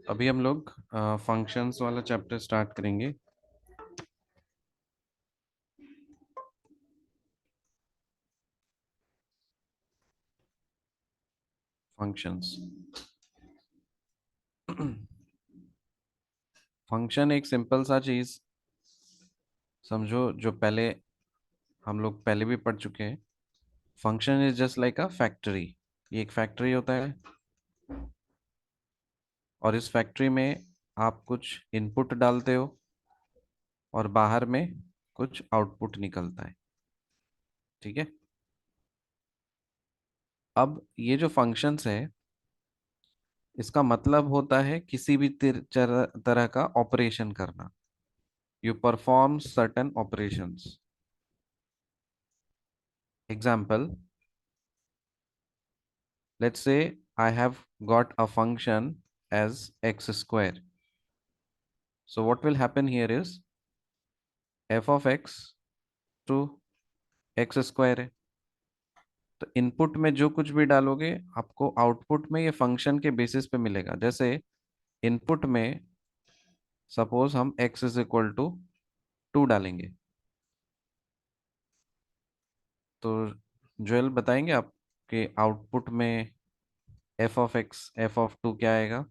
अभी हम लोग फंक्शंस वाला चैप्टर स्टार्ट करेंगे। फंक्शंस फंक्शन एक सिंपल सा चीज समझो, जो पहले हम लोग पहले भी पढ़ चुके हैं। Function is just like a factory. ये एक फैक्ट्री होता है और इस फैक्ट्री में आप कुछ इनपुट डालते हो और बाहर में कुछ आउटपुट निकलता है। ठीक है। अब ये जो फंक्शंस है, इसका मतलब होता है किसी भी तरह का ऑपरेशन करना। You perform certain operations. Example, let's say I have got a function as x square. So what will happen here is f of x to x square है। तो इनपुट में जो कुछ भी डालोगे आपको आउटपुट में ये फंक्शन के बेसिस पे मिलेगा। जैसे इनपुट में सपोज हम x इज इक्वल टू 2 डालेंगे, तो जोएल बताएंगे आप कि आउटपुट में f of x f of 2 क्या आएगा।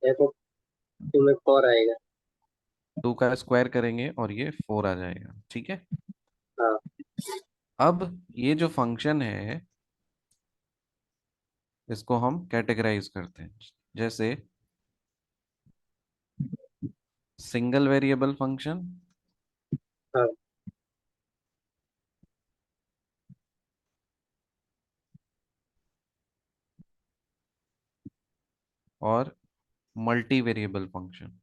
देखो, तुम्हें 4 आएगा। 2 का स्क्वायर करेंगे और ये 4 आ जाएगा। ठीक है। हाँ। अब ये जो फंक्शन है इसको हम कैटेगराइज करते हैं। जैसे सिंगल वेरिएबल फंक्शन हाँ। और मल्टी वेरिएबल फंक्शन।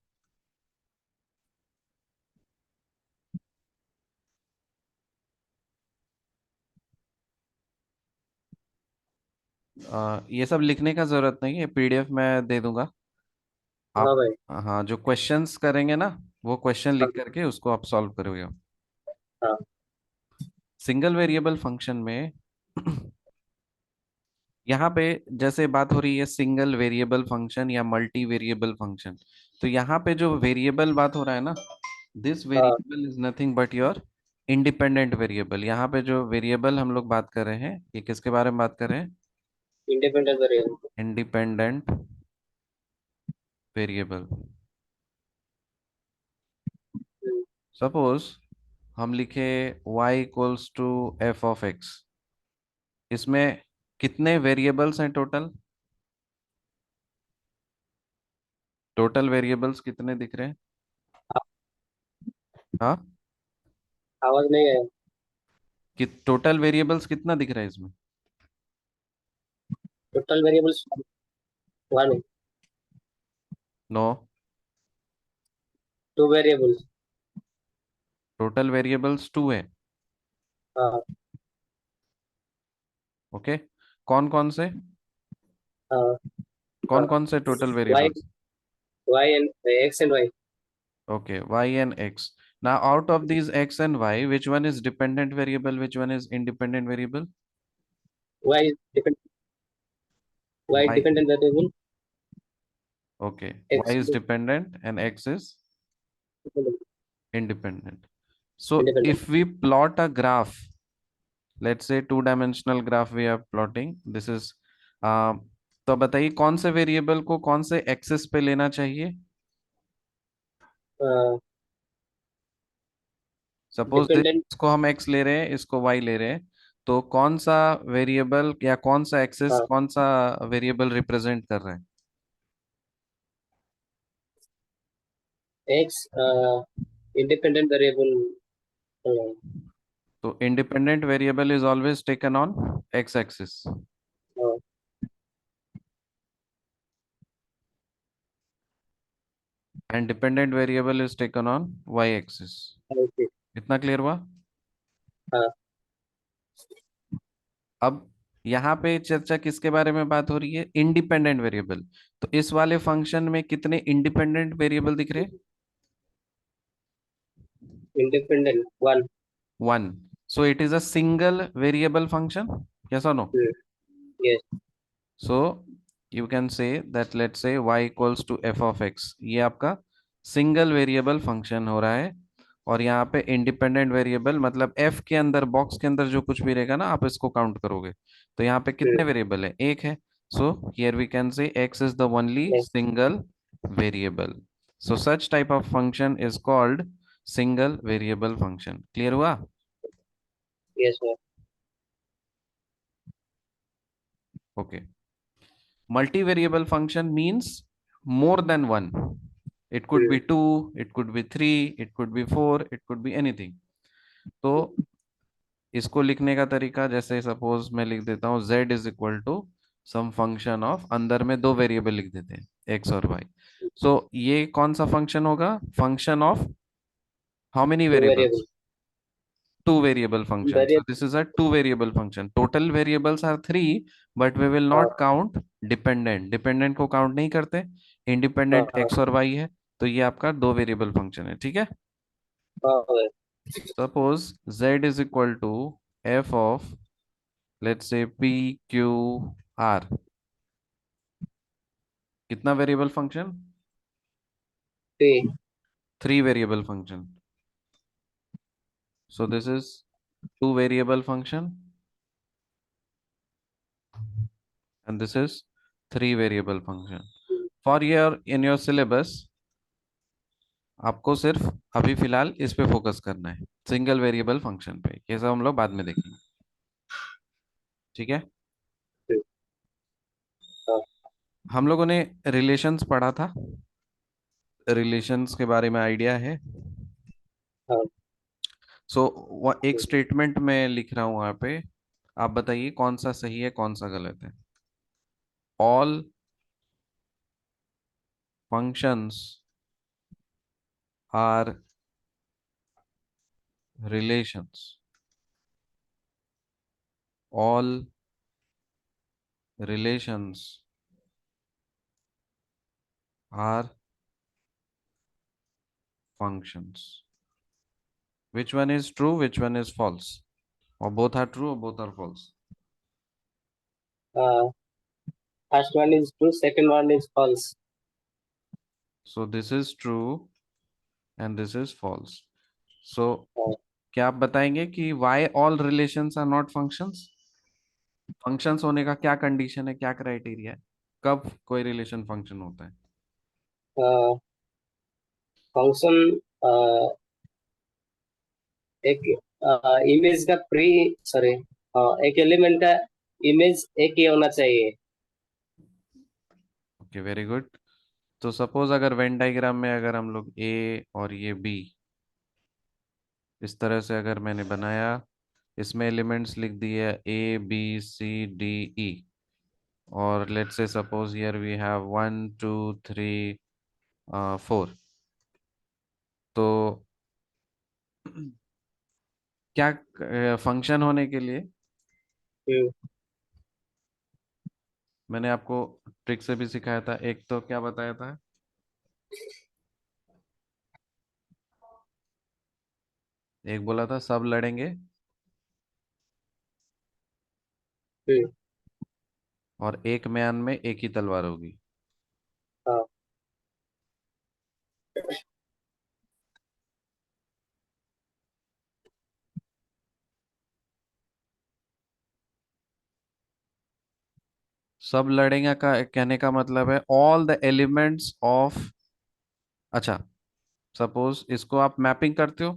ये सब लिखने का जरूरत नहीं है, पीडीएफ में दे दूंगा हाँ आप। भाई। हाँ, जो क्वेश्चंस करेंगे ना वो क्वेश्चन हाँ। लिख करके उसको आप सॉल्व करोगे। हाँ। सिंगल वेरिएबल फंक्शन में यहाँ पे जैसे बात हो रही है सिंगल वेरिएबल फंक्शन या मल्टी वेरिएबल फंक्शन, तो यहाँ पे जो वेरिएबल बात हो रहा है ना, दिस हाँ। Variable is nothing but your independent variable. यहाँ पे जो वेरिएबल हम लोग बात कर रहे हैं ये किसके बारे में बात कर रहे हैं? Independent variable. Independent variable. Suppose हम लिखे y equals to F of x. इसमें कितने वेरिएबल्स हैं टोटल? टोटल वेरिएबल्स कितने दिख रहे हैं? हाँ, आवाज नहीं आया। कि टोटल वेरिएबल्स कितना दिख रहा है इसमें? Total variables 1, no, 2 variables. Total variables 2 है। हाँ। ओके, कौन कौन से? हाँ। कौन हाँ। कौन से total y variables? Y and x and y. Okay, y and x. Now, out of these x and y, which one is dependent variable? Which one is independent variable? Y depend y Y. Dependent variable. Okay, y x is dependent and x is independent. So, independent. if we plot a graph, let's say two-dimensional graph we are plotting. This is, uh, तो बताइए कौन से variable को कौन से axis पे लेना चाहिए? Suppose dependent. इसको हम x ले रहे हैं, इसको y ले रहे हैं, तो कौन सा वेरिएबल या कौन सा एक्सिस हाँ। कौन सा वेरिएबल रिप्रेजेंट कर रहा है? X independent variable. तो independent variable is always taken on X axis and dependent variable is taken on Y axis. Okay. इतना क्लियर हुआ? हाँ। अब यहाँ पे चर्चा किसके बारे में बात हो रही है? Independent variable. तो इस वाले फंक्शन में कितने इंडिपेंडेंट वेरिएबल दिख रहे हैं? Independent 1। 1। So it is a single variable function, yes और no? Yes. So you can say that let say y equals to F of X, ये आपका सिंगल वेरिएबल फंक्शन हो रहा है। और यहाँ पे इंडिपेंडेंट वेरिएबल मतलब f के अंदर, बॉक्स के अंदर जो कुछ भी रहेगा ना, आप इसको काउंट करोगे तो यहाँ पे कितने वेरिएबल है, एक है। So here we can say x is the only yes, single variable. So such type of function is called single variable function. Clear हुआ? yes, sir. Okay. Multivariable function means more than one. It could Hmm. be two, it could be three, it could be four, it could be anything. तो इसको लिखने का तरीका, जैसे suppose मैं लिख देता हूँ z is equal to some function of, अंदर में दो वेरिएबल लिख देते हैं x और y। सो ये कौन सा फंक्शन होगा? Function of how many Two variables? variable. Two variable function. So Variable. this is a two variable function. Total variables are three, but we will हाँ not count dependent. Dependent को count नहीं करते। हाँ Independent हाँ x और y है, तो ये आपका दो वेरिएबल फंक्शन है। ठीक है। हाँ, sir. Suppose z is equal to f of, let's say p q r, कितना variable function? Three. Three variable function. So this is two variable function and this is three variable function. Hmm. For your in your syllabus आपको सिर्फ अभी फिलहाल इस पे focus करना है, single variable function पे। ये सब हम लोग बाद में देखेंगे। ठीक है। Hmm. हाँ हम लोगों ने रिलेशंस पढ़ा था, रिलेशंस के बारे में आइडिया है? हाँ. सो एक स्टेटमेंट में लिख रहा हूं वहां पे, आप बताइए कौन सा सही है कौन सा गलत है। All functions are relations, all relations are functions. Which one is true, which one is false? और बोथ आर ट्रू और both are false? First one is true, second one is false. So this is true and this is false. So हाँ. क्या आप बताएंगे कि why all relations are not functions? Functions होने का क्या कंडीशन है, क्या क्राइटेरिया है, कब कोई रिलेशन फंक्शन होता है? फंक्शन एक इमेज का प्री सॉरी एक एलिमेंट का इमेज एक ही होना चाहिए. Okay, very good. तो सपोज अगर वेन डायग्राम में अगर हम लोग ए और ये बी इस तरह से अगर मैंने बनाया, इसमें एलिमेंट्स लिख दिए A B C D E, और let's say suppose here we have one two three four, तो क्या फंक्शन होने के लिए हम्म. मैंने आपको ट्रिक से भी सिखाया था, एक तो क्या बताया था, एक बोला था सब लड़ेंगे हम्म. और एक म्यान में एक ही तलवार होगी। हाँ. सब लड़ेंगे का कहने का मतलब है ऑल द एलिमेंट्स ऑफ, अच्छा सपोज इसको आप मैपिंग करते हो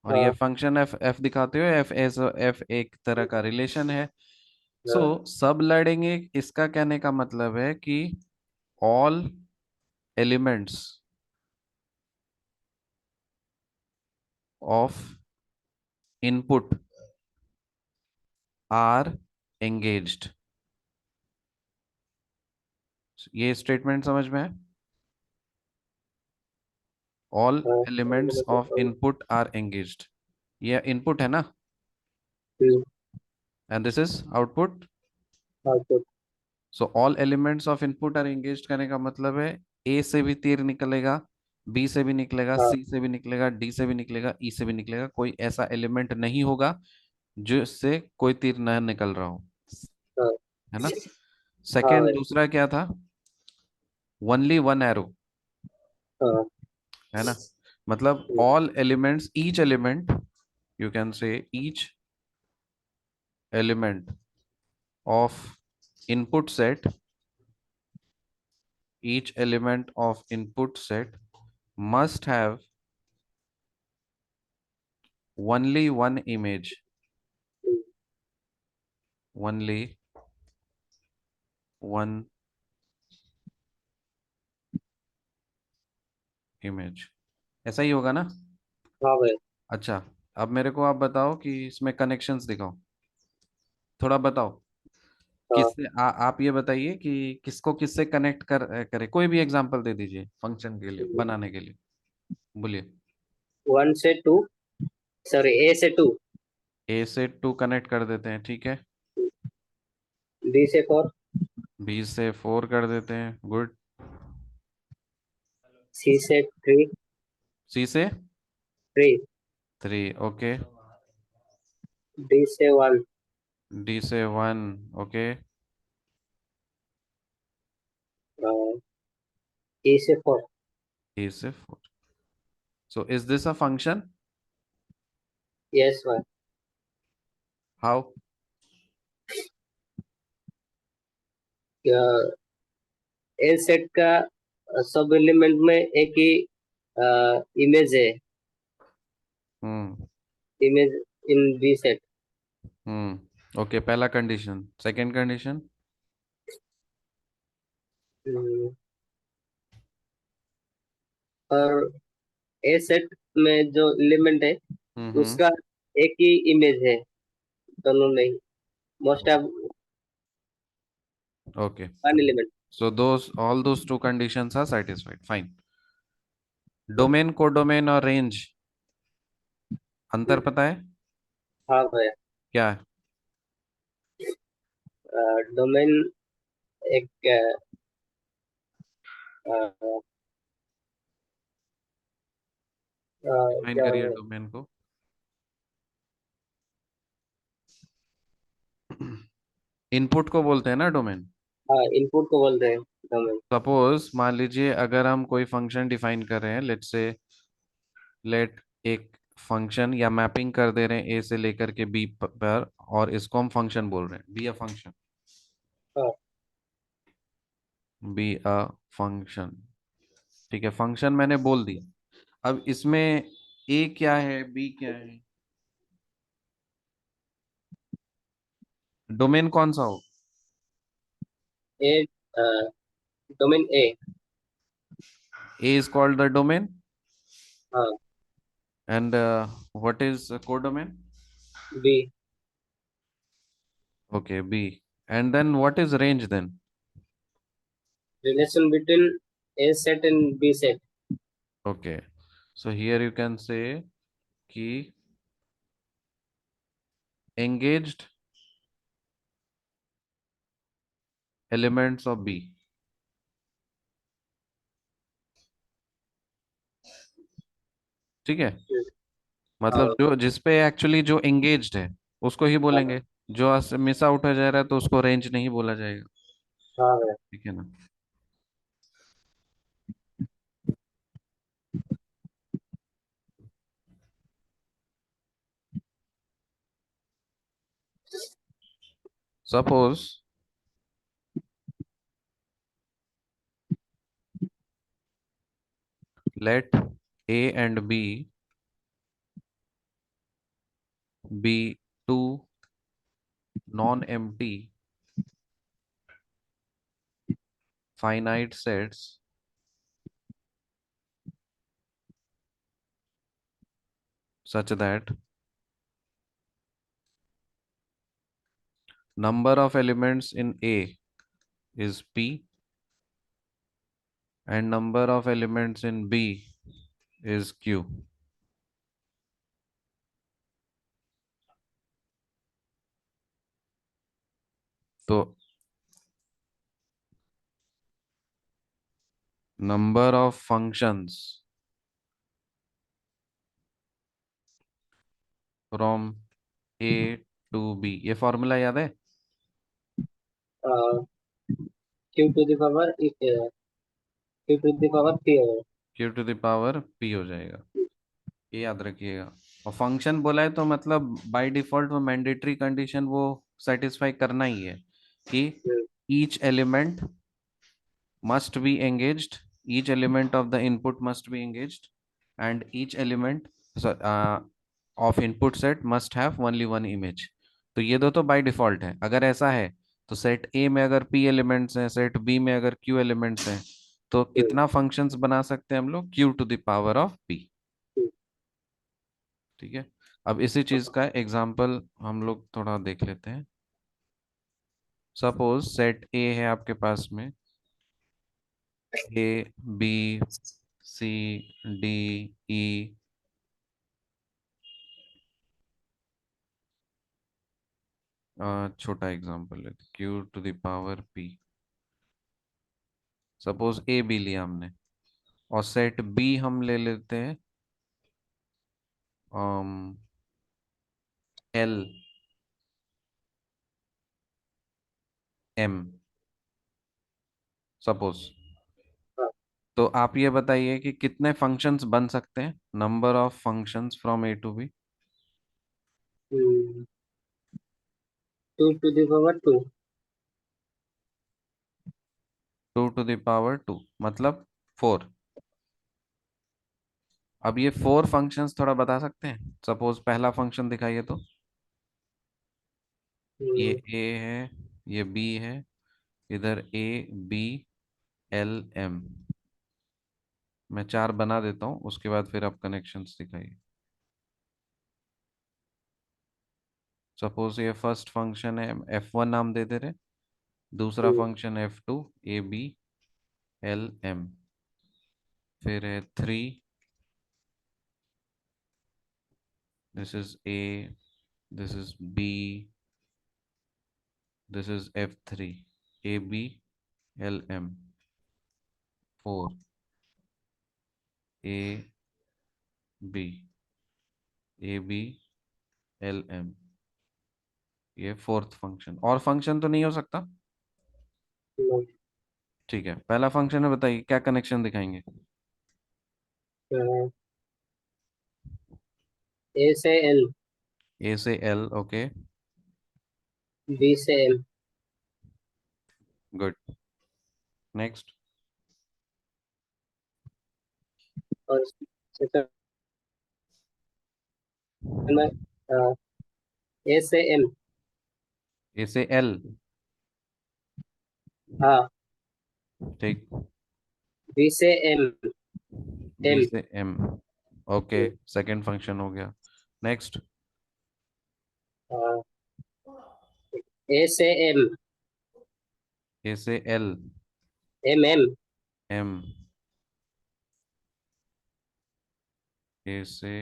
और ये हाँ. फंक्शन एफ एफ दिखाते हो, एफ एस एफ एक तरह का रिलेशन है। सो हाँ. सब लड़ेंगे इसका कहने का मतलब है कि all elements of input are engaged. ये स्टेटमेंट समझ में है? ऑल हाँ. Elements of input are engaged, ये इनपुट है ना, hmm. And this is output. हाँ. तो so all elements of input are engaged करने का मतलब है ए से भी तीर निकलेगा, बी से भी निकलेगा, हाँ. सी से भी निकलेगा, डी से भी निकलेगा, ई से भी निकलेगा, कोई ऐसा एलिमेंट नहीं होगा जिससे कोई तीर न निकल रहा हो, हाँ. है ना। हाँ सेकेंड भाई। दूसरा क्या था? ओनली वन एरो, हाँ। है ना? मतलब all elements, each element, you can से each element of input set, each element of input set must have only one image, only one image। ऐसा ही होगा ना? हाँ भाई। अच्छा, अब मेरे को आप बताओ कि इसमें कनेक्शंस दिखाओ, थोड़ा बताओ। हाँ। किससे आप ये बताइए कि किसको किससे कनेक्ट करे, कोई भी एग्जांपल दे दीजिए फंक्शन के लिए, बनाने के लिए, बोलिए। 1 से 2, सॉरी A से 2, ए से टू कनेक्ट कर देते हैं, ठीक है। B से 4, बी से फोर कर देते हैं, गुड। C से 3, सी से 3, थ्री, ओके। D से 1, डी से वन, ओके। E से 4। ए से four. So is this a function? Yes भाई। हाउ? ए सेट का सब एलिमेंट में एक ही इमेज है, hmm. Image in B set. Okay, पहला कंडीशन। Second condition? और ए सेट में जो एलिमेंट है हम्म। उसका एक ही इमेज है, दोनों नहीं, most of okay, one element. So those all those two conditions are satisfied, fine. Domain, codomain और रेंज, अंतर पता है हाँ भाई। क्या है? डोमेन एक अ, डिफाइन क्या करिए बोलते हैं? डोमेन को। इनपुट को बोलते हैं ना डोमेन। हाँ, इनपुट को बोलते हैं डोमेन। सपोज मान लीजिए अगर हम कोई फंक्शन डिफाइन कर रहे हैं, लेट्स से, लेट एक फंक्शन या मैपिंग कर दे रहे हैं ए से लेकर के बी पर, और इसको हम फंक्शन बोल रहे हैं, बी अ फंक्शन, हाँ। Be a function. ठीक है, फंक्शन मैंने बोल दिया। अब इसमें ए क्या है, बी क्या है, डोमेन कौन सा हो? A domain A. A is called the domain, हाँ। And what is codomain? B. Okay, B. And then what is range then? Relation between A set and B set. Okay, so here you can say कि engaged elements of B, ठीक है। मतलब हाँ। जो जिस पे actually जो engaged है उसको ही हाँ। बोलेंगे, जो मिस आउट हो जा रहा है तो उसको रेंज नहीं बोला जाएगा, हाँ भाई। ठीक है ना। Suppose let A and B be two non-empty finite sets such that number of elements in A is P and number of elements in B is Q। तो number of functions from A to B, ये formula याद है? हाँ। Q Q to the power P होगा। Q to the power p हो जाएगा, ये याद रखिएगा। और फंक्शन बोला है तो मतलब बाय डिफॉल्ट वो मैंडेटरी कंडीशन वो सेटिस्फाई करना ही है कि hmm, each element must be engaged, each element of the input must be engaged, and each element so, of input set must have only one image। तो ये दो तो बाय डिफॉल्ट है। अगर ऐसा है तो सेट ए में अगर पी एलिमेंट्स हैं, सेट बी में अगर क्यू एलिमेंट्स हैं, तो हम्म, कितना फंक्शंस बना सकते हैं हम लोग? Q to the power of P. Hmm, ठीक है। अब इसी चीज का एग्जांपल हम लोग थोड़ा देख लेते हैं। सपोज सेट ए है आपके पास में, A B C D E, छोटा एग्जांपल लेते, q to the power p. Suppose A B लिया हमने, और सेट बी हम ले लेते हैं एल एम, सपोज। हाँ, तो आप ये बताइए कि कितने फंक्शंस बन सकते हैं, number of functions from A to B. 2 to the power 2। Two to the power two मतलब फोर। अब ये फोर फंक्शंस थोड़ा बता सकते हैं? सपोज पहला फंक्शन दिखाइए तो। ये ए है, ये बी है, इधर ए बी एल एम। मैं चार बना देता हूँ, उसके बाद फिर आप कनेक्शंस दिखाइए। सपोज ये फर्स्ट फंक्शन है, एफ वन नाम दे दे रहे। दूसरा function f two, A B L M. फिर है three, this is A, this is B, this is f three, A B L M. Four, A B, A B L M. ये fourth function. और function तो नहीं हो सकता? ठीक है, पहला फंक्शन है, बताइए क्या कनेक्शन दिखाएंगे? ए से एल, ए से एल, ओके, बी से एम, गुड। नेक्स्ट। और सेकंड में ए से एम। ए से एल, हाँ, ठीक। बी से एम, बी एम। से एम, ओके, सेकंड फंक्शन हो गया। नेक्स्ट। ए से एम, ए से एल, एम एम। एम, ए से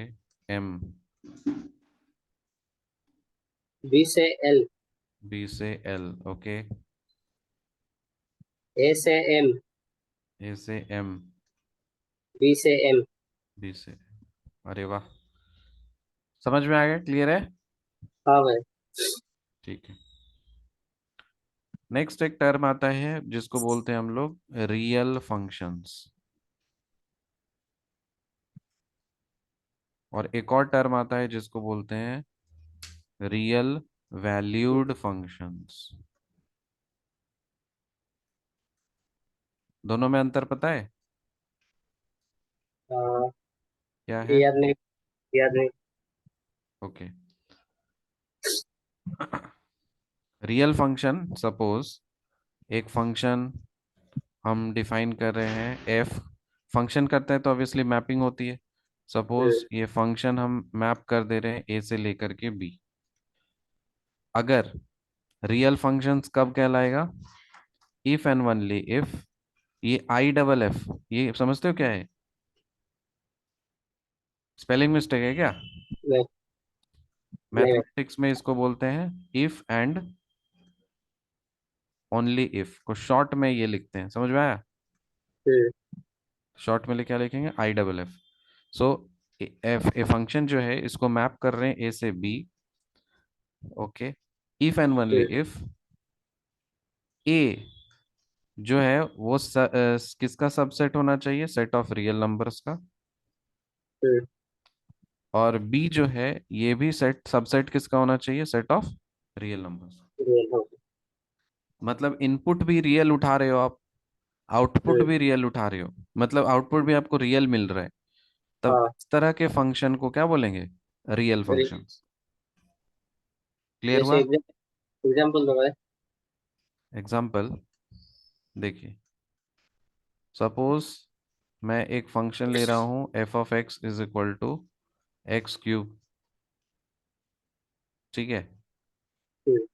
एम, बी से एल, बी से एल, ओके, ए से एम, ए से एम, बी से एम। बी से, अरे वाह, समझ में आ गया, क्लियर है? हाँ भाई। ठीक है। नेक्स्ट एक टर्म आता है जिसको बोलते हैं हम लोग रियल फंक्शंस। और एक और टर्म आता है जिसको बोलते हैं रियल वैल्यूड फंक्शंस। दोनों में अंतर पता है हाँ, क्या है? याद नहीं, याद नहीं। ओके। रियल फंक्शन, सपोज एक फंक्शन हम डिफाइन कर रहे हैं एफ। फंक्शन करते हैं तो ऑब्वियसली मैपिंग होती है। हम्म, सपोज ये फंक्शन हम मैप कर दे रहे हैं ए से लेकर के बी। अगर रियल फंक्शंस कब कहलाएगा? इफ एंड ओनली इफ ये आई डबल एफ, ये समझते हो क्या है? स्पेलिंग मिस्टेक है क्या? नहीं, नहीं। मैथमेटिक्स में इसको बोलते हैं इफ एंड ओनली इफ, को शॉर्ट में ये लिखते हैं, समझ में आया? हम्म, शॉर्ट में क्या लिखेंगे? I double F. So F A function जो है इसको मैप कर रहे हैं ए से B. Okay, if and only hmm, if A जो है वो किसका सबसेट होना चाहिए? सेट ऑफ रियल नंबर्स का। हम्म, और बी जो है ये भी सेट सबसेट किसका होना चाहिए? Set of real numbers. Real हो। मतलब इनपुट भी रियल उठा रहे हो आप, आउटपुट हम्म, भी रियल उठा रहे हो, मतलब आउटपुट भी आपको रियल मिल रहा है। तब हाँ। इस तरह के फंक्शन को क्या बोलेंगे? Real functions. क्लियर जैसे हुआ? एग्जाम्पल दो भाई। एग्जाम्पल देखिए, सपोज मैं एक फंक्शन ले रहा हूँ f of x is equal to x cube. ठीक है। हम्म,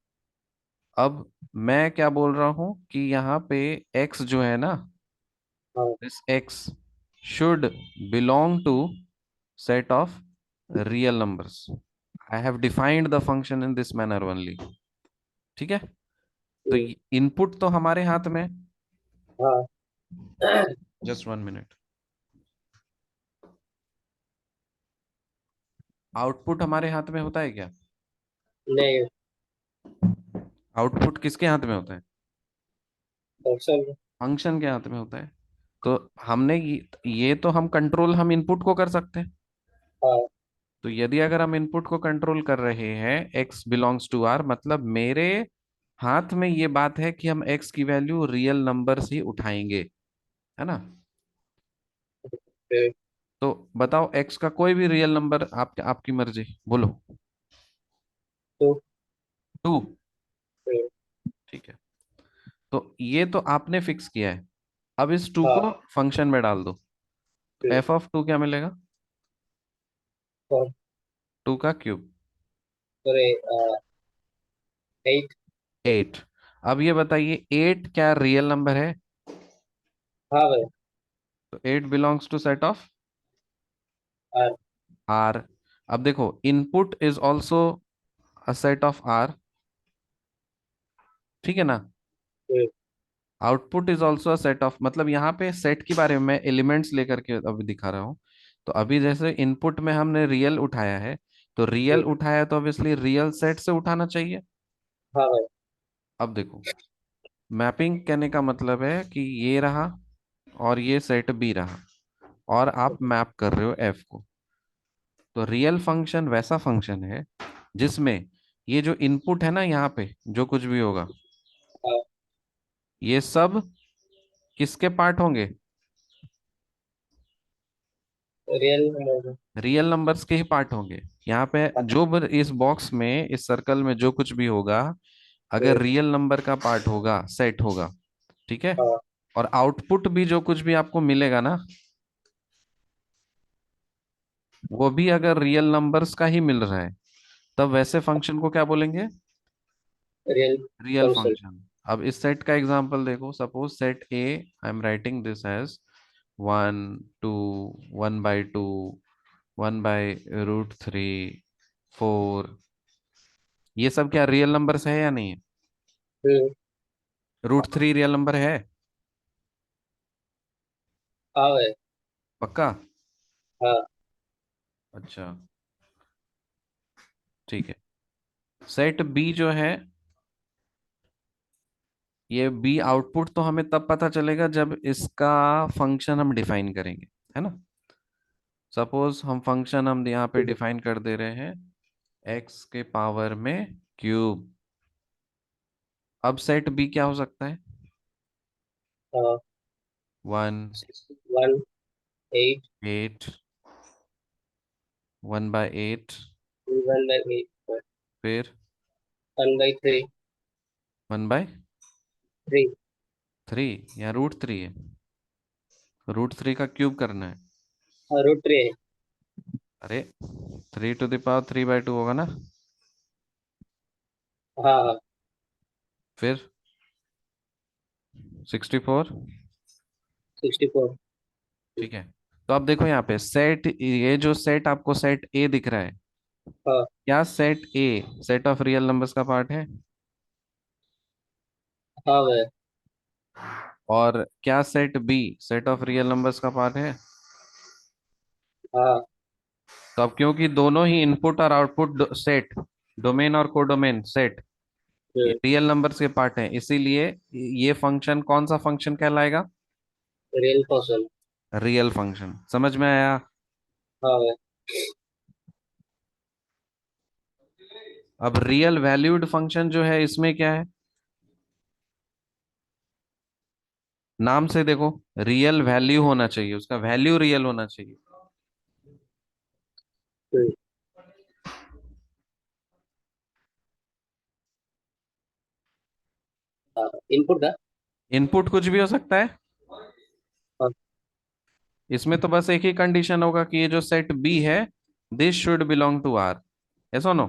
अब मैं क्या बोल रहा हूँ कि यहाँ पे x जो है ना, हाँ। This x should belong to set of real numbers. I have defined the function in this manner only. ठीक है। तो हम्म, इनपुट तो हमारे हाथ में, हाँ। जस्ट 1 मिनट, आउटपुट हमारे हाथ में होता है क्या? नहीं। आउटपुट किसके हाथ में होता है? ऑप्शन। फंक्शन के हाथ में होता है। तो हमने ये तो हम कंट्रोल हम इनपुट को कर सकते हैं। हाँ। तो यदि अगर हम इनपुट को कंट्रोल कर रहे हैं, x बिलोंग्स टू r, मतलब मेरे हाथ में ये बात है कि हम x की वैल्यू रियल नंबर से ही उठाएंगे, है ना? हम्म, तो बताओ x का कोई भी रियल नंबर, आपकी मर्जी, बोलो। टू। 2। हम्म, ठीक है। तो ये तो आपने फिक्स किया है। अब इस 2 हाँ। को फंक्शन में डाल दो, तो हम्म, एफ ऑफ 2 क्या मिलेगा? और 2 का क्यूब। सॉरी, 8। 8। अब ये बताइए 8 क्या रियल नंबर है? हाँ भाई। तो 8 belongs to set of R. R. अब देखो, input is also a set of R, ठीक है ना? Hmm, output is also a set of, मतलब यहाँ पे सेट के बारे में मैं एलिमेंट्स लेकर के अभी दिखा रहा हूँ। तो अभी जैसे इनपुट में हमने रियल उठाया है, तो रियल हम्म, उठाया तो ऑब्वियसली रियल सेट से उठाना चाहिए। हाँ भाई। अब देखो, मैपिंग कहने का मतलब है कि ये रहा और ये सेट बी रहा, और आप मैप कर रहे हो एफ को। तो रियल फंक्शन वैसा फंक्शन है जिसमें ये जो इनपुट है ना, यहाँ पे जो कुछ भी होगा, हाँ। ये सब किसके पार्ट होंगे? Real number. रियल नंबर्स के ही पार्ट होंगे। यहाँ पे जो इस बॉक्स में, इस सर्कल में जो कुछ भी होगा, अगर रियल नंबर का पार्ट होगा, सेट होगा, ठीक है। हाँ। और आउटपुट भी जो कुछ भी आपको मिलेगा ना, वो भी अगर रियल नंबर्स का ही मिल रहा है, तब वैसे फंक्शन को क्या बोलेंगे? Real real function. फंक्शन। अब इस सेट का एग्जांपल देखो, सपोज set A, I am writing this as 1 2, 1/2, 1/√3, 4। ये सब क्या रियल नंबर्स है या नहीं है? हम्म, √3 रियल नंबर है? हाँ भाई। पक्का? हाँ। अच्छा, ठीक है। सेट बी जो है, ये बी आउटपुट तो हमें तब पता चलेगा जब इसका फंक्शन हम डिफाइन करेंगे, है ना? सपोज हम फंक्शन हम यहाँ पे डिफाइन कर दे रहे हैं एक्स के पावर में क्यूब। अब सेट बी क्या हो सकता है? हाँ। 1, 8। 1/8, 1/8, 1/8। फिर 1/3। 1/3। 3। या √3 है? √3 का क्यूब करना है। हाँ, √3 है। अरे 3 to the power 3/2 होगा ना? हाँ, हाँ। फिर 64। 64। ठीक है। तो अब देखो यहाँ पे सेट, ये जो सेट आपको सेट ए दिख रहा है, हाँ। क्या set A set of real numbers का पार्ट है? हाँ भाई। और क्या set B set of real numbers का पार्ट है? हाँ। तो अब क्योंकि दोनों ही इनपुट और आउटपुट सेट, डोमेन और कोडोमेन सेट, हम्म, रियल नंबर्स के पार्ट हैं, इसीलिए ये फंक्शन कौन सा फंक्शन कहलाएगा? Real function. Real function. समझ में आया? हाँ भाई। अब रियल वैल्यूड फंक्शन जो है इसमें क्या है? नाम से देखो, रियल वैल्यू होना चाहिए, उसका वैल्यू रियल होना चाहिए। हम्म, हाँ, इनपुट का। इनपुट कुछ भी हो सकता है। हाँ। इसमें तो बस एक ही कंडीशन होगा कि ये जो सेट बी है, this should belong to R. ऐसा नो।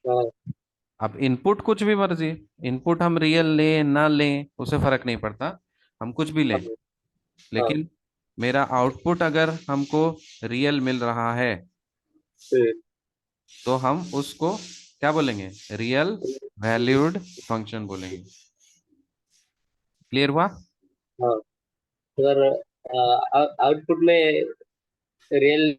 हाँ। अब इनपुट कुछ भी मर्जी, इनपुट हम रियल लें ना लें उसे फर्क नहीं पड़ता, हम कुछ भी लें। हाँ। हाँ। लेकिन मेरा आउटपुट अगर हमको रियल मिल रहा है, हम्म, तो हम उसको क्या बोलेंगे? रियल वैल्यूड फंक्शन बोलेंगे। क्लियर हुआ? हाँ। अगर आउटपुट में रियल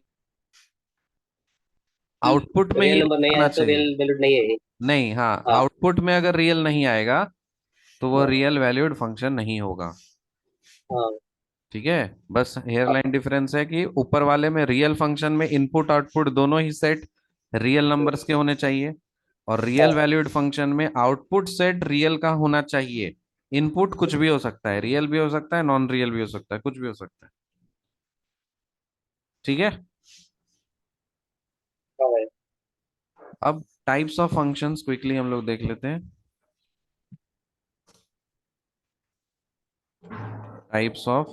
आउटपुट में ही रियल नंबर नहीं आना आया तो चाहिए। रियल वैल्यूड नहीं है ये। नहीं, हाँ, हाँ। आउटपुट में अगर रियल नहीं आएगा तो वो हाँ। रियल वैल्यूड फंक्शन नहीं होगा। हाँ। ठीक है। बस हाँ। हेयरलाइन डिफरेंस है कि ऊपर वाले में रियल फंक्शन में इनपुट आउटपुट दोनों ही सेट रियल नंबर्स के होने चाहिए, और रियल हाँ। वैल्यूड फंक्शन में आउटपुट सेट रियल का होना चाहिए। इनपुट कुछ भी हो सकता है, रियल भी हो सकता है, नॉन रियल भी हो सकता है, कुछ भी हो सकता है। ठीक है। हाँ भाई। अब टाइप्स ऑफ फंक्शंस क्विकली हम लोग देख लेते हैं। टाइप्स ऑफ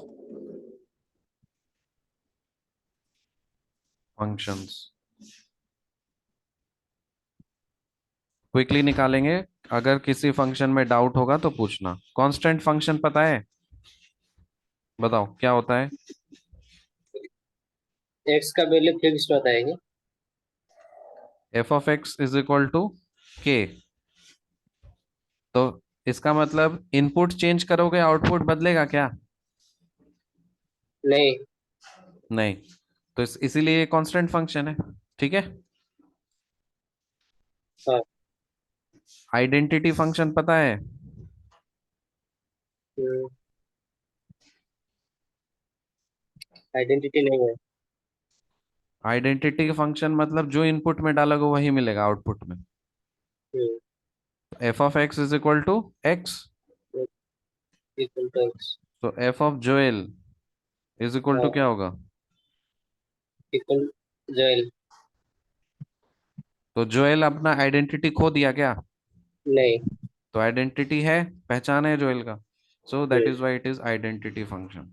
फंक्शंस क्विकली निकालेंगे। अगर किसी फंक्शन में डाउट होगा तो पूछना। कांस्टेंट फंक्शन पता है? बताओ क्या होता है। एक्स का वैल्यू फिक्स होता है क्या? F of x is equal to k. तो इसका मतलब इनपुट चेंज करोगे आउटपुट बदलेगा क्या? नहीं। नहीं। तो इसीलिए ये कांस्टेंट फंक्शन है। ठीक है। हाँ। आइडेंटिटी फंक्शन पता है? आइडेंटिटी नहीं है। आइडेंटिटी फंक्शन मतलब जो इनपुट में डालोगे वही मिलेगा आउटपुट में। F of x is equal to X. Equal to X. तो F of Joel is equal to हाँ। क्या होगा? Equal Joel. तो जोएल अपना आइडेंटिटी खो दिया क्या? नहीं। तो आइडेंटिटी है, पहचान है जोएल का। So that hmm, is why it is identity function.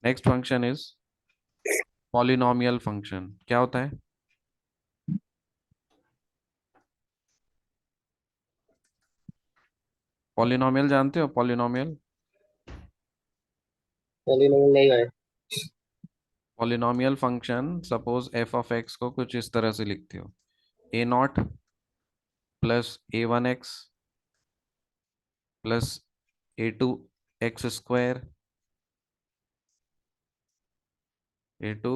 Next function is polynomial function. क्या होता है? पॉलिनोमियल जानते हो? पॉलिनोमियल। पॉलीनोमियल नहीं है। Polynomial function suppose F of X को कुछ इस तरह से लिखते हो, A not plus A one X plus A two x square, A two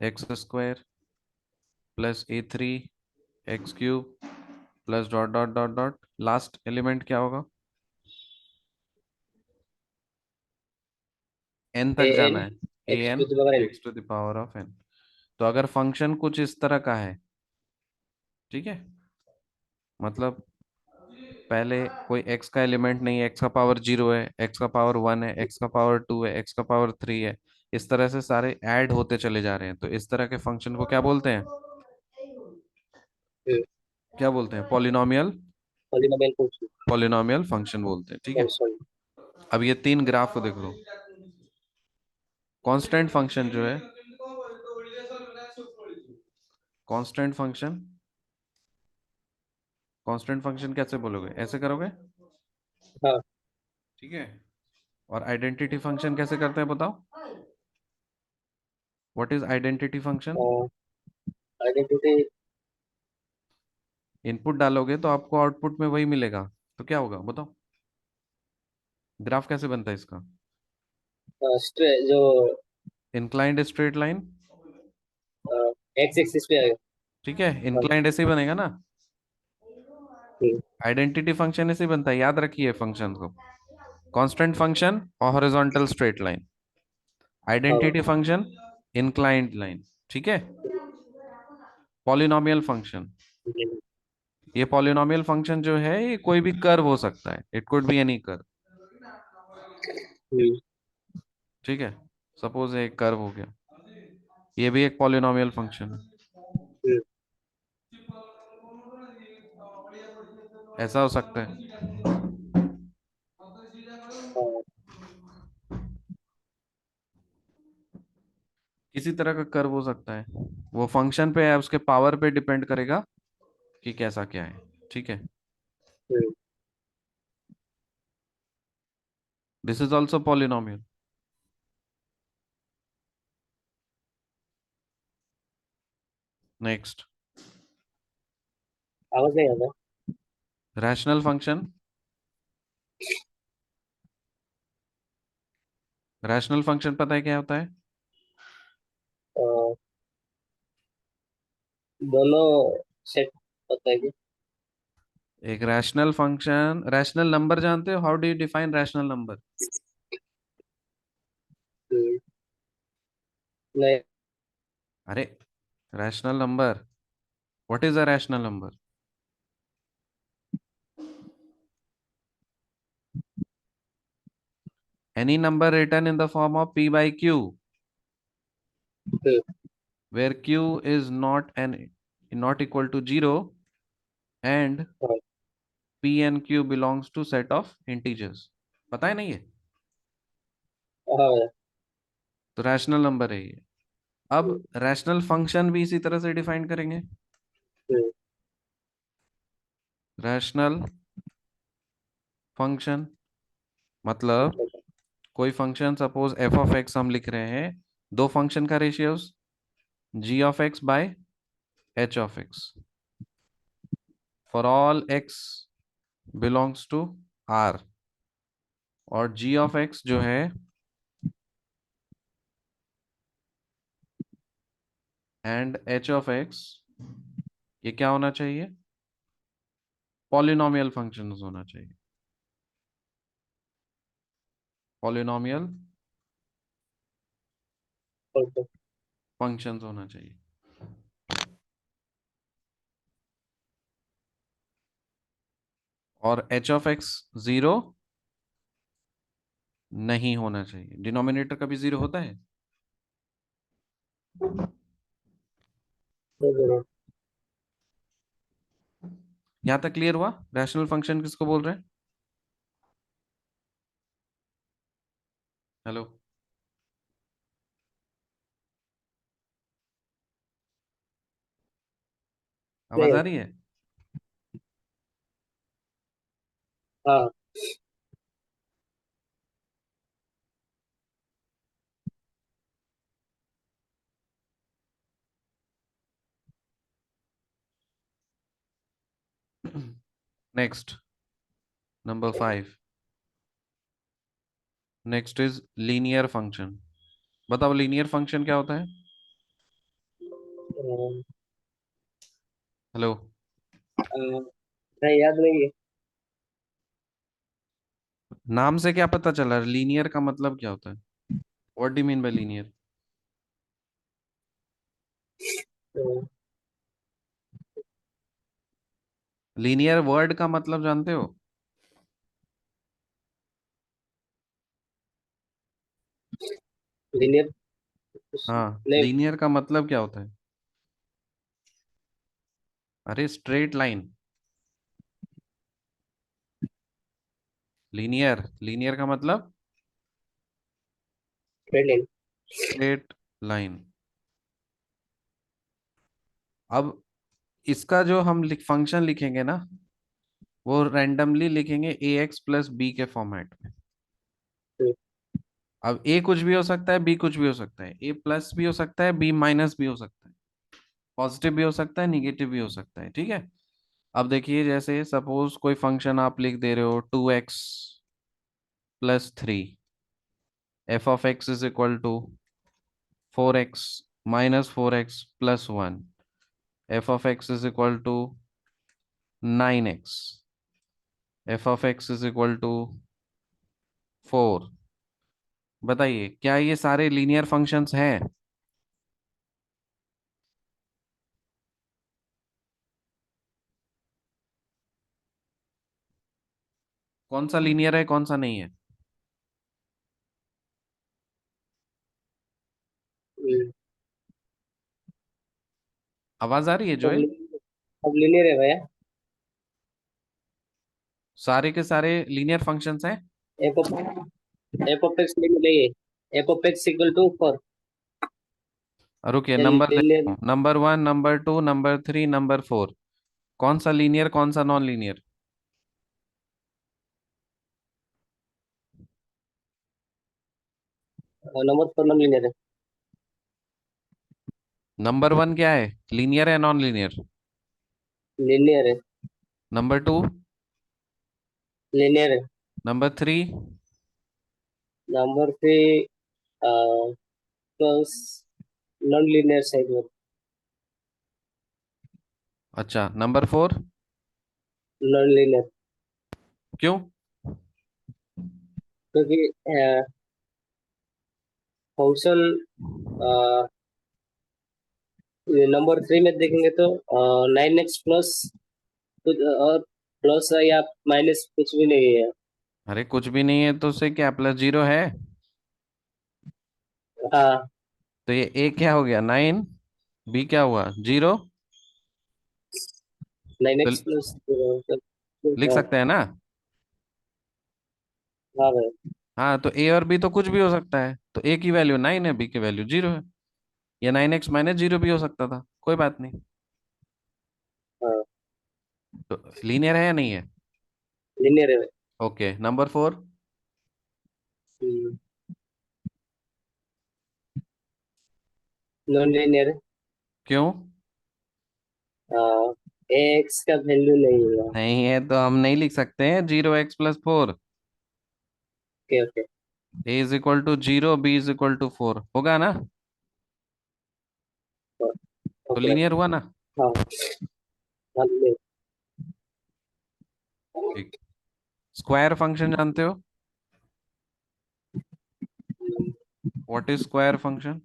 x square plus A three X cube plus dot dot dot dot. Last element क्या होगा? N A तक एन जाना है। A X N to the power N. X to the power of N. तो अगर function कुछ इस तरह का है, ठीक है, मतलब पहले कोई एक्स का एलिमेंट नहीं है, एक्स का पावर जीरो है, एक्स का पावर वन है, एक्स का पावर टू है, एक्स का पावर थ्री है, इस तरह से सारे ऐड होते चले जा रहे हैं, तो इस तरह के फंक्शन को क्या बोलते हैं? क्या बोलते हैं? Polynomial. Polynomial function. Polynomial function बोलते हैं। ठीक है। फंक्शन। अब ये तीन ग्राफ को देख लो। कांस्टेंट फंक्शन जो है, कांस्टेंट फंक्शन, कांस्टेंट फंक्शन कैसे बोलोगे? ऐसे करोगे। हाँ। ठीक है। और आइडेंटिटी फंक्शन कैसे करते हैं बताओ? What is identity function? Identity. Input डालोगे तो आपको आउटपुट में वही मिलेगा, तो क्या होगा बताओ? ग्राफ कैसे बनता है इसका? जो inclined straight line. X axis पे आएगा। ठीक है, हाँ। इंक्लाइंड ऐसे ही बनेगा ना। हम्म, आइडेंटिटी फंक्शन ऐसे बनता है, याद रखिए फंक्शन को। कांस्टेंट फंक्शन और हॉरिजॉन्टल स्ट्रेट लाइन। हाँ। Identity function inclined line. ठीक है। पॉलिनोमियल फंक्शन, हम्म, ये पॉलिनोमियल फंक्शन जो है ये कोई भी कर्व हो सकता है, it could be any curve. Hmm, ठीक है। सपोज एक कर्व हो गया, ये भी एक पॉलिनोमियल फंक्शन है। हम्म, ऐसा हो सकता है। हाँ, किसी तरह का कर्व हो सकता है, वो फंक्शन पे है, उसके पावर पे डिपेंड करेगा कि कैसा क्या है। ठीक है। Hmm, this is also polynomial. Next, आवाज नहीं आता। Rational function. रैशनल फंक्शन पता है क्या होता है? अ, दोनों सेट होता है कि? एक रैशनल फंक्शन, रैशनल नंबर जानते हो? How do you define rational number? Hmm, नहीं। अरे, rational number, what is a rational number? Any number written in the form of p by q, hmm, where q is not equal to 0 and हाँ, p and q belongs to set of integers। पता है नहीं ये? हाँ, तो rational number है ये। अब हम्म, रैशनल फंक्शन भी इसी तरह से डिफाइन करेंगे। हम्म, रैशनल फंक्शन मतलब अच्छा, कोई function, suppose F of x हम लिख रहे हैं, दो फंक्शन का ratios g of x by h of x for all x belongs to R, और जी ऑफ एक्स जो है एंड एच ऑफ एक्स, ये क्या होना चाहिए? पॉलिनोमियल फंक्शंस होना चाहिए। पॉलिनोमियल अच्छा, फंक्शंस होना चाहिए। और एच ऑफ एक्स जीरो नहीं होना चाहिए। डिनोमिनेटर कभी जीरो होता है? जरूर। यहां तक क्लियर हुआ? रैशनल फंक्शन किसको बोल रहे हैं? हेलो, आवाज नहीं। आ रही है? हाँ। Next, number 5। Next is linear function. बताओ लीनियर फंक्शन क्या होता है? हेलो, नहीं, याद नहीं है। नाम से क्या पता चला लीनियर का मतलब क्या होता है? What do mean by linear? Linear word का मतलब जानते हो? लिनियर। हाँ, नहीं। लीनियर का मतलब क्या होता है? अरे स्ट्रेट लाइन। लीनियर, लीनियर का मतलब रेड लाइन। Straight line. अब इसका जो हम फंक्शन लिखेंगे ना, वो रैंडमली लिखेंगे ए एक्स प्लस बी के फॉर्मेट में। अब ए कुछ भी हो सकता है, बी कुछ भी हो सकता है, ए प्लस भी हो सकता है, बी माइनस भी हो सकता है, पॉजिटिव भी हो सकता है, निगेटिव भी हो सकता है। ठीक है। अब देखिए, जैसे सपोज कोई फंक्शन आप लिख दे रहे हो 2x + 3, f of x is equal to 4x - 4x + 1, f of x is equal to 9x, f of x is equal to 4। बताइए क्या ये सारे लीनियर फंक्शंस हैं? कौन सा लीनियर है कौन सा नहीं है? हम्म, आवाज आ रही है सब जोएल? सब लीनियर है भैया। सारे के सारे लीनियर फंक्शंस हैं। F of f of x linear नहीं है। F of x equal to 4 रुकिए, नंबर देखता लीनियर। हूँ। Number 1, number 2, number 3, number 4। कौन सा लीनियर कौन सा non linear? Number 4 non linear है। नंबर 1 क्या है, लीनियर है नॉन लीनियर? लीनियर है। नंबर 2? लीनियर है। Number 3? Number 3 plus non linear side में। अच्छा, नंबर 4? नॉन लीनियर क्यों? क्योंकि फंक्शन नंबर 3 में देखेंगे तो 9x प्लस कुछ और प्लस या माइनस कुछ भी नहीं है। अरे कुछ भी नहीं है तो उससे क्या, प्लस 0 है? हाँ। तो ये ए क्या हो गया, 9। बी क्या हुआ, 0। नाइन तो एक्स प्लस लिख हाँ। सकते हैं ना? हाँ भाई। हाँ, तो ए और बी तो कुछ भी हो सकता है, तो ए की वैल्यू 9 है, बी की वैल्यू 0 है। या 9x - 0 भी हो सकता था, कोई बात नहीं। हाँ तो लीनियर है या नहीं है? लीनियर है भाई। Okay, number 4? नॉन लीनियर है। क्यों? एक्स का वैल्यू नहीं है। नहीं है तो हम नहीं लिख सकते हैं 0x+4। Okay okay. A is equal to 0, b is equal to 4 होगा ना? तो ओके। लीनियर हुआ ना? हाँ हाँ linear। ठीक। स्क्वायर फंक्शन जानते हो? What is square function?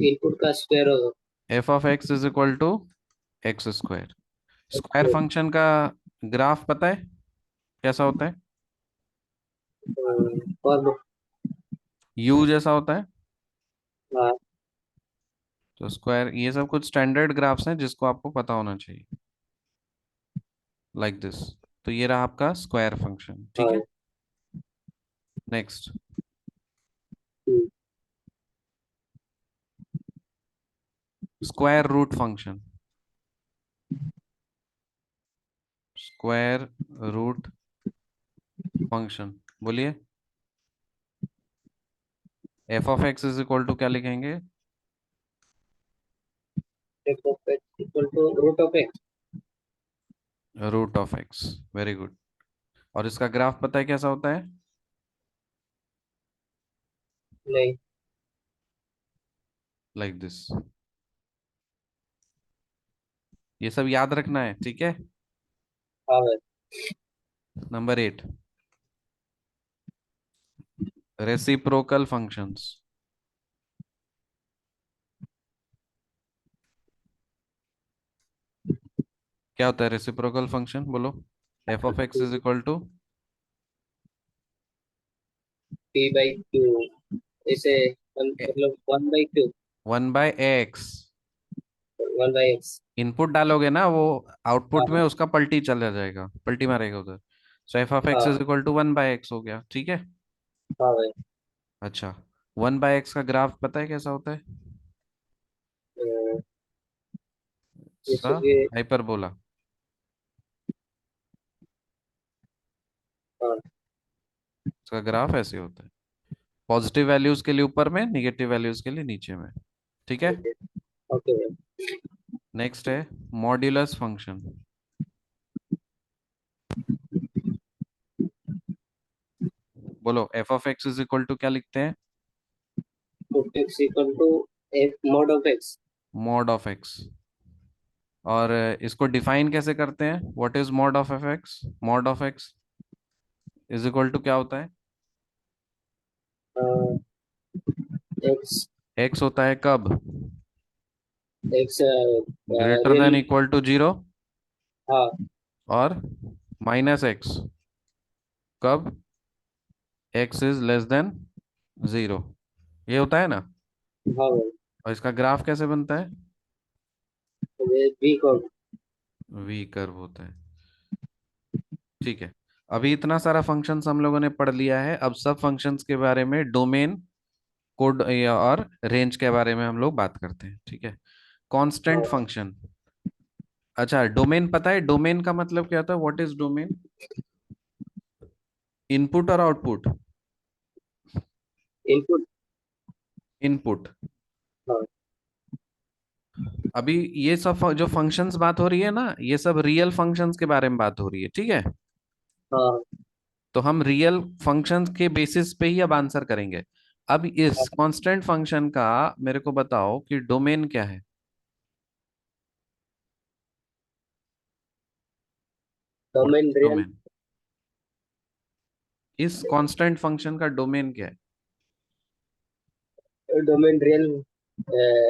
Input का स्क्वायर होगा। F of x is equal to x square. Square function का ग्राफ पता है कैसा होता है? और यू जैसा होता है। हाँ तो स्क्वायर, ये सब कुछ स्टैंडर्ड ग्राफ्स हैं जिसको आपको पता होना चाहिए, लाइक दिस। तो ये रहा आपका स्क्वायर फंक्शन, ठीक है। हाँ। Next, hmm, square root function. Square root function, बोलिए। F of x is equal to क्या लिखेंगे? f of x equal to root of X. Root of X, very good. और इसका ग्राफ पता है कैसा होता है? नहीं। Like this. ये सब याद रखना है, ठीक है। हाँ भाई। Number 8, reciprocal functions. क्या होता है रेसिप्रोकल फंक्शन, बोलो। F of x is equal to P by Q इसे मतलब 1/2। 1/x। 1/x। इनपुट डालोगे ना, वो आउटपुट में हाँ उसका पलटी चला जाएगा, पलटी मारेगा उधर। सो एफ ऑफ एक्स हाँ इज इक्वल टू 1/x हो गया, ठीक है। हाँ भाई। अच्छा, 1/x का ग्राफ पता है कैसा होता है? अ, सा जैसे कि हाइपरबोला। हाँ। इसका ग्राफ ऐसे होता है, पॉजिटिव वैल्यूज के लिए ऊपर में, निगेटिव वैल्यूज के लिए नीचे में, ठीक है। ओके ओके भाई। नेक्स्ट है मॉड्यूलस फंक्शन। बोलो, F of x is equal to क्या लिखते हैं? रूट एक्स इक्वल टू एक mod of x. Mod of x. और इसको डिफाइन कैसे करते हैं? What is mod of f x? Mod of x is equal to क्या होता है? एक्स। एक्स होता है कब? X greater real. Then equal to zero. हाँ। और माइनस एक्स कब? X is less than zero. ये होता है ना? हाँ भाई। और इसका ग्राफ कैसे बनता है? ये बी को। वी कर्व होता है। ठीक है। अभी इतना सारा फंक्शंस हम लोगों ने पढ़ लिया है। अब सब फंक्शंस के बारे में, डोमेन, कोड और रेंज के बारे में हम लोग बात करते हैं। ठीक है। कांस्टेंट हाँ। फंक्शन। अच्छा, डोमेन पता है? डोमेन का मतलब क्या होता है? What is domain? इनपुट और आउटपुट? इनपुट। इनपुट। हाँ। अभी ये सब जो फंक्शंस बात हो रही है ना, ये सब रियल फंक्शंस के बारे में बात हो रही है। ठीक है। हाँ। तो हम रियल फंक्शंस के बेसिस पे ही अब आंसर करेंगे। अब इस कांस्टेंट फंक्शन का मेरे को बताओ कि डोमेन क्या है? What domain is real. Domain? इस कांस्टेंट फंक्शन का डोमेन क्या है? Domain real.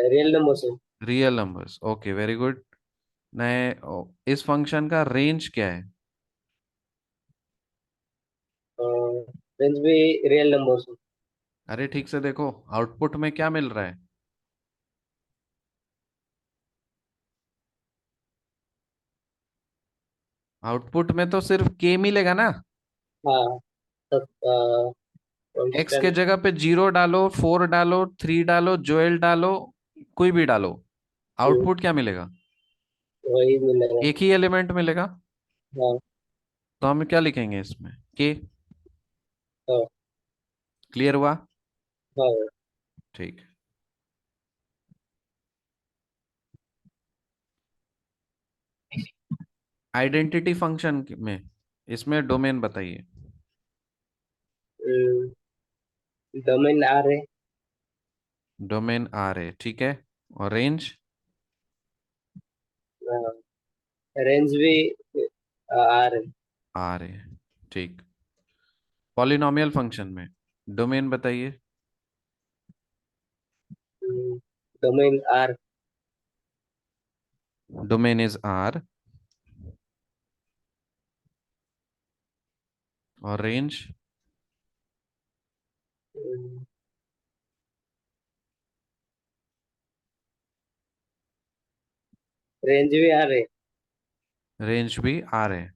रियल नंबर से। Real numbers. Okay, very good. नए इस फंक्शन का रेंज क्या है? रेंज भी रियल नंबर से। अरे ठीक से देखो, आउटपुट में क्या मिल रहा है? आउटपुट में तो सिर्फ के मिलेगा ना। हाँ। तब एक्स के कांस्टेंट। जगह पे जीरो डालो, फोर डालो, थ्री डालो, जोएल डालो, कोई भी डालो, आउटपुट क्या मिलेगा? वही मिलेगा। एक ही एलिमेंट मिलेगा। हाँ। तो हम क्या लिखेंगे इसमें? के। हाँ। क्लियर हुआ? हाँ। ठीक है। आइडेंटिटी फंक्शन में इसमें डोमेन बताइए। डोमेन आर है। डोमेन आर है, ठीक है। और रेंज? रेंज भी आर है। आर है, ठीक। पॉलिनॉमियल फंक्शन में डोमेन बताइए। Domain R. Domain is R. और रेंज? रेंज भी आर है। रेंज भी आर है,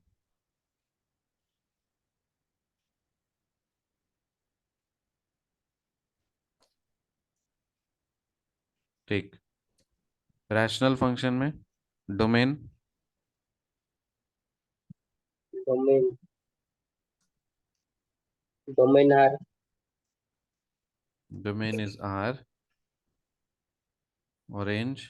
ठीक। रैशनल फंक्शन में domain? Domain. Domain R. Domain is R. और रेंज?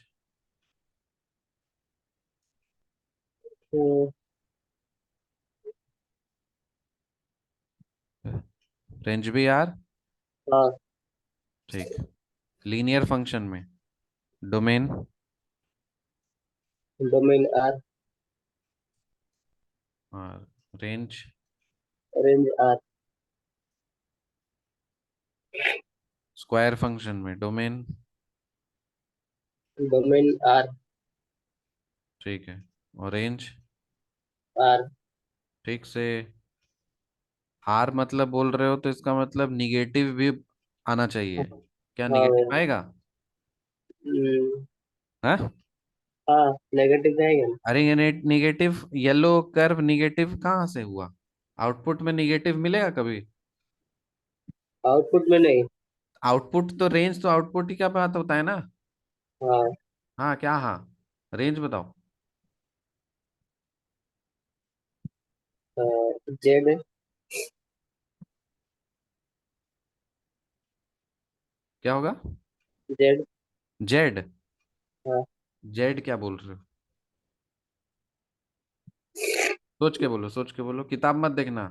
रेंज भी आर, हाँ। ठीक। लीनियर फंक्शन में डोमेन? Domain R. और range? Range R. Square function में डोमेन? Domain are. ठीक है। और रेंज? आर। ठीक से। आर मतलब बोल रहे हो तो इसका मतलब निगेटिव भी आना चाहिए। क्या हाँ निगेटिव भाई। आएगा? हम्म, हाँ। हाँ नेगेटिव रहेगा ना। अरे ये निगेटिव येलो कर्व निगेटिव कहाँ से हुआ? आउटपुट में निगेटिव मिलेगा कभी? आउटपुट में नहीं। आउटपुट तो रेंज तो आउटपुट ही का बात होता है ना। हाँ। हाँ क्या? हाँ, रेंज बताओ। जेड। क्या होगा? जेड। जेड? हाँ। जेड क्या बोल रहे हो? सोच के बोलो, सोच के बोलो, किताब मत देखना,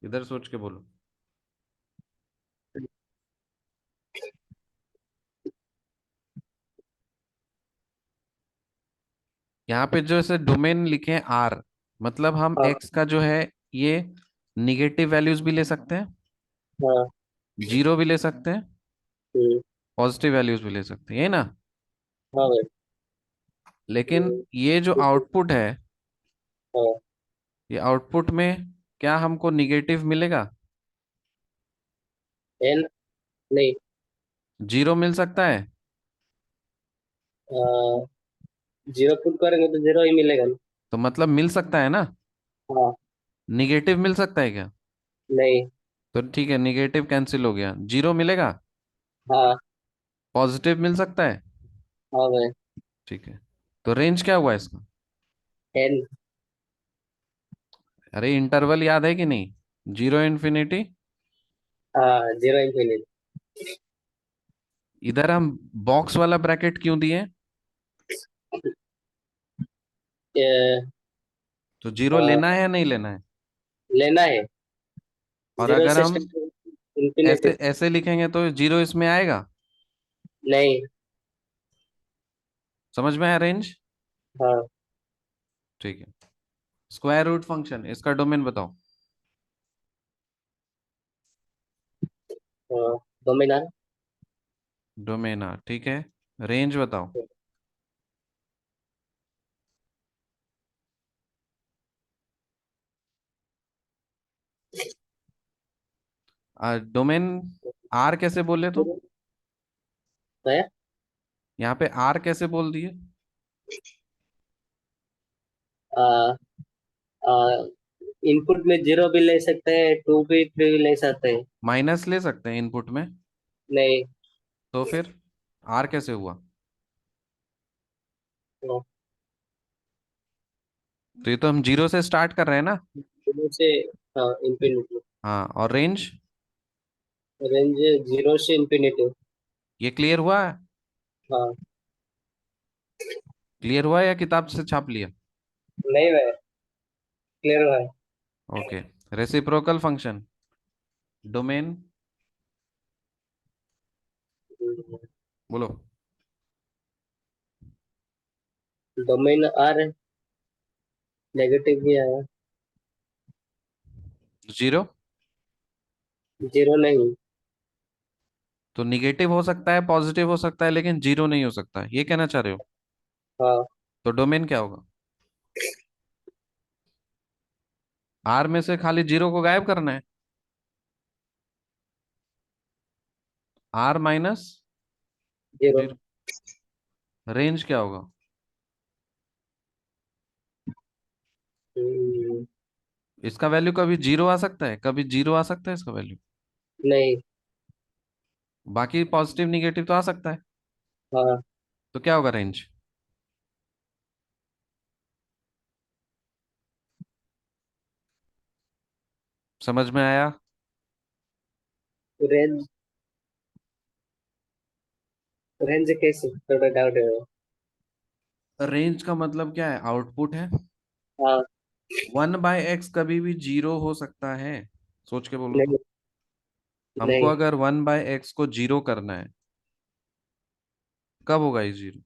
इधर सोच के बोलो। यहाँ पे जो ऐसे डोमेन लिखे हैं आर, मतलब हम हाँ। एक्स का जो है ये निगेटिव वैल्यूज भी ले सकते हैं, हाँ। जीरो भी ले सकते हैं, हम्म। पॉजिटिव वैल्यूज भी ले सकते हैं, ये ना। हाँ भाई। लेकिन ये जो आउटपुट है, हाँ। ये आउटपुट में क्या हमको निगेटिव मिलेगा? एन। नहीं। जीरो मिल सकता है? जीरो पुट करेंगे तो जीरो ही मिलेगा ना। तो मतलब मिल सकता है ना, हाँ। निगेटिव मिल सकता है क्या? नहीं। तो ठीक है, निगेटिव कैंसिल हो गया, जीरो मिलेगा, हाँ। पॉजिटिव मिल सकता है। हाँ भाई। ठीक है, तो रेंज क्या हुआ इसका? एन। अरे इंटरवल याद है कि नहीं? Zero infinity. हाँ, जीरो इंफिनिट। इधर हम बॉक्स वाला ब्रैकेट क्यों दिए? तो जीरो लेना है या नहीं लेना है? लेना है। और जीरो अगर से हम स्टार्ट। ऐसे इंफिनिटी। ऐसे लिखेंगे तो जीरो इसमें आएगा? नहीं। समझ में आया रेंज? हाँ। ठीक है। स्क्वायर रूट फंक्शन, इसका डोमेन बताओ। डोमिनार। डोमेन आ, ठीक है। रेंज बताओ। डोमेन आर कैसे बोले तुम? है। यहाँ पे आर कैसे बोल दिए? इनपुट में जीरो भी ले सकते हैं, टू भी थ्री भी ले सकते हैं। माइनस ले सकते हैं इनपुट में? नहीं। तो फिर आर कैसे हुआ? तो ये तो हम जीरो से स्टार्ट कर रहे हैं ना। जीरो से। हाँ, इंफिनिटी। हाँ, और रेंज? रेंज जीरो से इंफिनिटी। ये क्लियर हुआ? हाँ। क्लियर हुआ या किताब से छाप लिया? नहीं भाई, क्लियर हुआ है। ओके। रेसिप्रोकल फंक्शन, डोमेन बोलो। डोमेन आर है। नेगेटिव भी आया। जीरो? जीरो नहीं। तो निगेटिव हो सकता है, पॉजिटिव हो सकता है, लेकिन जीरो नहीं हो सकता, ये कहना चाह रहे हो? हाँ। तो डोमेन क्या होगा? आर में से खाली जीरो को गायब करना है। R minus zero. Zero. Range क्या होगा? हम्म, इसका वैल्यू कभी जीरो आ सकता है, कभी जीरो आ सकता है इसका वैल्यू। नहीं। बाकी पॉजिटिव निगेटिव तो आ सकता है। हाँ। तो क्या होगा रेंज? समझ में आया? रेंज। रेंज कैसे, थोड़ा डाउट है। रेंज का मतलब क्या है? आउटपुट है। हाँ। 1/x कभी भी जीरो हो सकता है, सोच के बोलो नहीं। तो। हमको नहीं। अगर 1/x को जीरो करना है, कब होगा ये जीरो?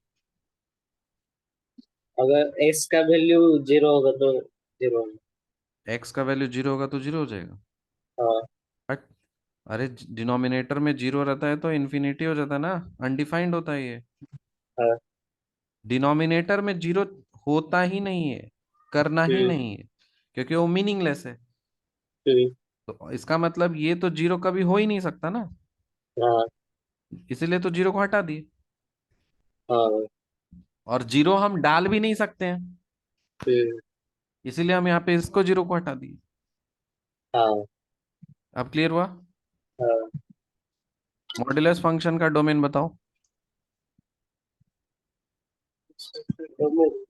अगर एक्स का वैल्यू जीरो होगा तो जीरो होगा। x का वैल्यू जीरो होगा तो जीरो हो जाएगा। हाँ। बट अरे डिनोमिनेटर में जीरो रहता है तो इन्फिनिटी हो जाता है ना, अनडिफाइंड होता है ये। हाँ। डिनोमिनेटर में जीरो होता ही नहीं है, करना ही हम्म। नहीं है, क्योंकि वो मीनिंगलेस है। हम्म। तो इसका मतलब ये तो जीरो कभी हो ही नहीं सकता ना, हाँ। इसीलिए तो जीरो को हटा दिए। हाँ। और जीरो हम डाल भी नहीं सकते हैं, हम्म। इसीलिए हम यहाँ पे इसको जीरो को हटा दिए। हाँ। अब क्लियर हुआ? हाँ। मॉड्यूलस फंक्शन का डोमेन बताओ। Domain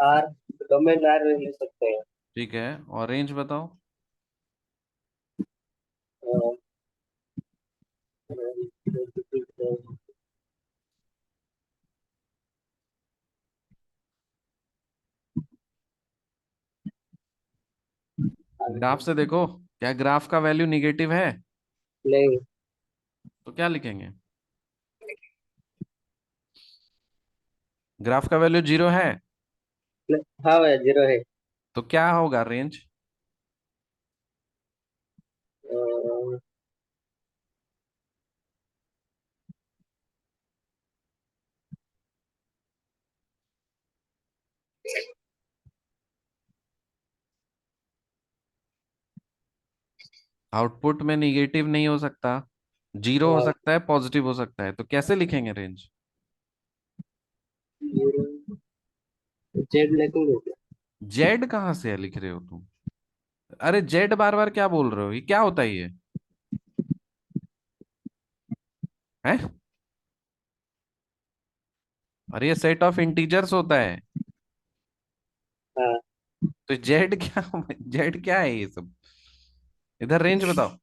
R. डोमेन आर ले सकते हैं। ठीक है, और रेंज बताओ। ग्राफ से देखो, क्या ग्राफ का वैल्यू निगेटिव है? नहीं। तो क्या लिखेंगे? ग्राफ का वैल्यू 0 है। हाँ भैया, 0 है। तो क्या होगा रेंज? आउटपुट में निगेटिव नहीं हो सकता, जीरो हो सकता है, पॉजिटिव हो सकता है, तो कैसे लिखेंगे रेंज? जेड लिखेंगे क्या? जेड कहाँ से है लिख रहे हो तुम? अरे जेड बार बार क्या बोल रहे हो, ये क्या होता है ये? है? अरे ये सेट ऑफ इंटीजर्स होता है। हाँ। तो जेड क्या जेड क्या है ये सब? इधर रेंज बताओ।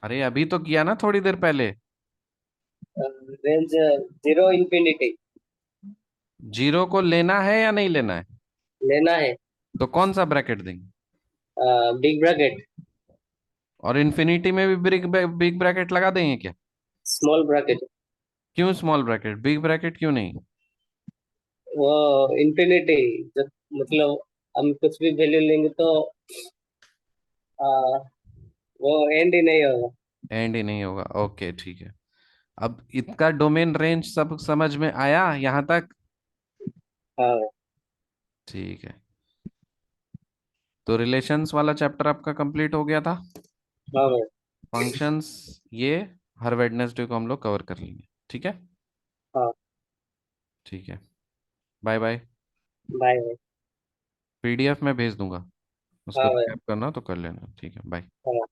अरे अभी तो किया ना थोड़ी देर पहले। रेंज 0 इंफिनिटी जीरो को लेना है या नहीं लेना है? लेना है। तो कौन सा ब्रैकेट देंगे? Big bracket. और इन्फिनिटी में भी बिग ब्रैकेट लगा देंगे क्या? Small bracket. क्यों स्मॉल ब्रैकेट, बिग ब्रैकेट क्यों नहीं? वो इंफिनिटी, जब मतलब हम कुछ भी वैल्यू लेंगे तो आ, वो एंड ही नहीं होगा। एंड ही नहीं होगा, ओके ठीक है। अब इसका डोमेन रेंज सब समझ में आया यहां तक? हाँ। ठीक है। तो रिलेशंस वाला चैप्टर आपका कंप्लीट हो गया था। हाँ भाई। फंक्शंस ये हर वेडनेसडे को हम लोग कवर कर लेंगे, ठीक है। हाँ। ठीक है। Bye bye. Bye bye. PDF में भेज दूंगा, उसको हाँ भाई। रिकैप करना तो कर लेना, ठीक है, बाय। हाँ।